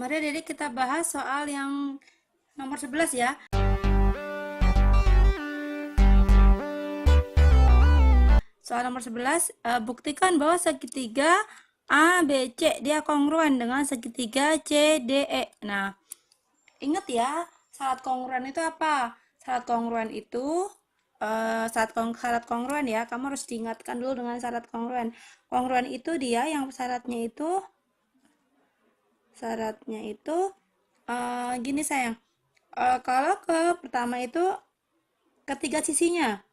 Mari adik kita bahas soal yang nomor 11 ya. Soal nomor 11, buktikan bahwa segitiga ABC dia kongruen dengan segitiga CDE. Nah, ingat ya, syarat kongruen itu apa? Syarat kongruen itu syarat kongruen ya, kamu harus diingatkan dulu dengan syarat kongruen. Kongruen itu dia yang syaratnya itu gini sayang. Kalau ke pertama itu ketiga sisinya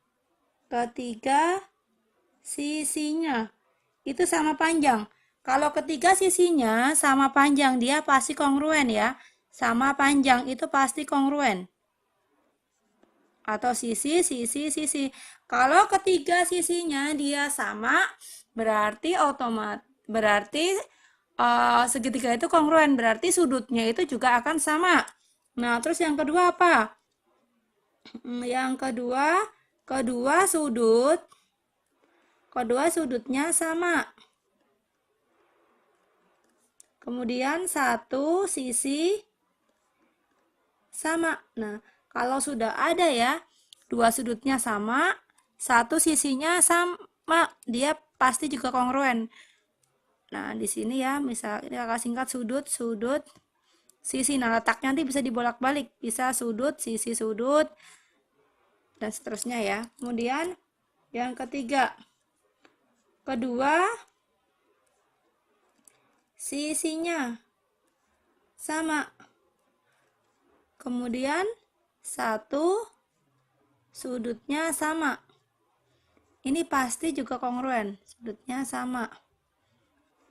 itu sama panjang. Kalau ketiga sisinya sama panjang, dia pasti kongruen ya. Sama panjang itu pasti kongruen. Atau sisi. Kalau ketiga sisinya dia sama, berarti segitiga itu kongruen, berarti sudutnya itu juga akan sama. Nah, terus yang kedua apa? Yang kedua sudutnya sama. Kemudian satu sisi sama. Nah, kalau sudah ada ya, dua sudutnya sama, satu sisinya sama, dia pasti juga kongruen. Nah, di sini ya, misal ini kakak singkat sudut, sisi. Nah, letaknya nanti bisa dibolak-balik, bisa sudut, sisi sudut, dan seterusnya ya. Kemudian yang ketiga, kedua sisinya sama. Kemudian satu sudutnya sama. Ini pasti juga kongruen, sudutnya sama.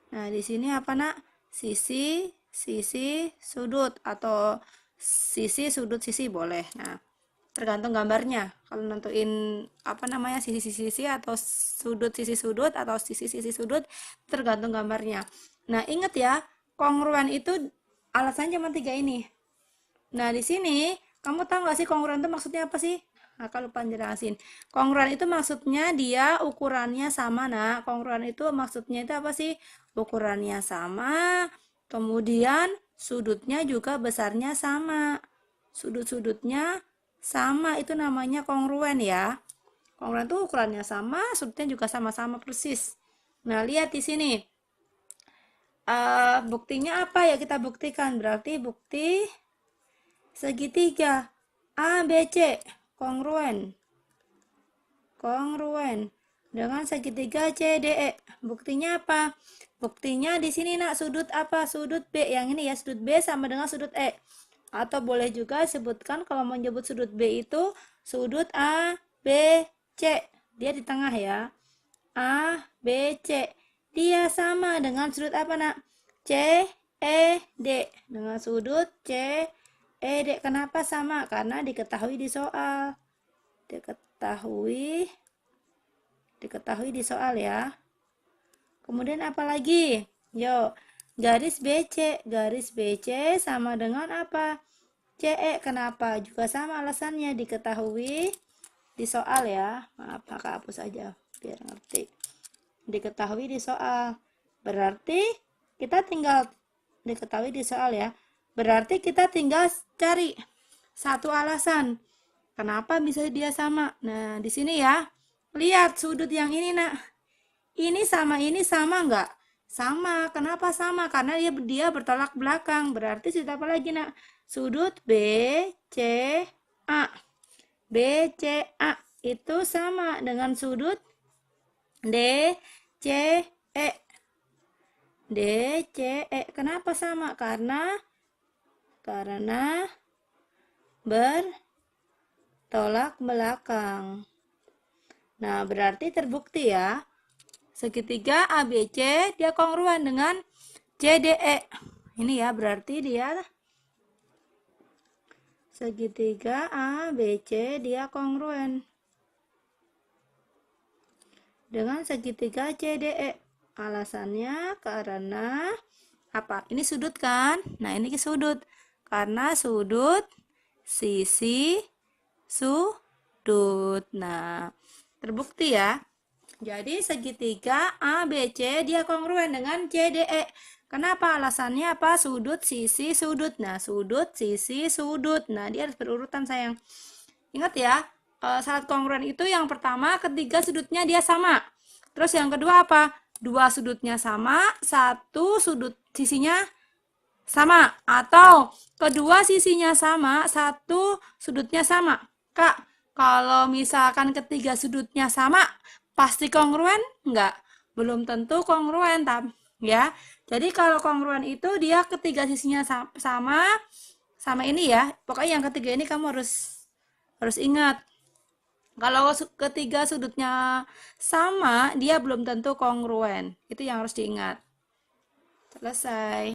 Nah, di sini apa nak? Sisi sudut atau sisi sudut sisi boleh. Nah, tergantung gambarnya. Kalau nentuin apa namanya sisi atau sisi sudut atau sisi sudut tergantung gambarnya. Nah, ingat ya, kongruen itu alasannya cuma 3 ini. Nah, di sini kamu tahu nggak sih kongruen itu maksudnya apa sih? Nah, kalau lupa jelasin. Kongruen itu maksudnya dia ukurannya sama. Nah, kongruen itu maksudnya itu apa sih? Ukurannya sama, kemudian sudutnya juga besarnya sama. Sudut-sudutnya sama, itu namanya kongruen ya. Kongruen itu ukurannya sama, sudutnya juga sama-sama persis. Nah, lihat di sini. Buktinya apa ya kita buktikan? Berarti bukti segitiga ABC kongruen dengan segitiga CDE. Buktinya apa? Buktinya di sini nak, sudut apa? Sudut B. Yang ini ya, sudut B sama dengan sudut E. Atau boleh juga sebutkan kalau mau menyebut sudut B itu sudut A, B, C. Dia di tengah ya. A, B, C. Dia sama dengan sudut apa nak? C, E, D. Dengan sudut C, E, D. Kenapa sama? Karena diketahui di soal. Diketahui di soal ya. Kemudian apa lagi? Yuk, garis BC sama dengan apa? CE. Kenapa? Juga sama alasannya, diketahui di soal ya. Maaf, kakak hapus aja biar ngerti. Diketahui di soal. Berarti kita tinggal diketahui di soal ya. Berarti kita tinggal cari satu alasan kenapa bisa dia sama. Nah, di sini ya. Lihat sudut yang ini, nak. Ini sama enggak? Sama. Kenapa sama? Karena dia bertolak belakang. Berarti sudut apa lagi, nak? Sudut BCA. BCA itu sama dengan sudut DCE. DCE. Kenapa sama? Karena bertolak belakang. Nah, berarti terbukti ya. Segitiga ABC dia kongruen dengan CDE. Ini ya, berarti dia segitiga ABC dia kongruen dengan segitiga CDE. Alasannya karena apa? Ini sudut kan? Nah, ini sudut. Karena sudut sisi sudut. Nah, terbukti ya. Jadi segitiga ABC dia kongruen dengan CDE. Kenapa? Alasannya apa? Sudut, sisi, sudut. Nah, sudut, sisi, sudut. Nah, dia harus berurutan, sayang. Ingat ya, syarat kongruen itu yang pertama, ketiga sudutnya dia sama. Terus yang kedua apa? Dua sudutnya sama, satu sudut sisinya sama. Atau kedua sisinya sama, satu sudutnya sama. Kak, kalau misalkan ketiga sudutnya sama, pasti kongruen? Enggak. Belum tentu kongruen, ya. Jadi kalau kongruen itu dia ketiga sisinya sama ini ya. Pokoknya yang ketiga ini kamu harus ingat. Kalau ketiga sudutnya sama, dia belum tentu kongruen. Itu yang harus diingat. Selesai.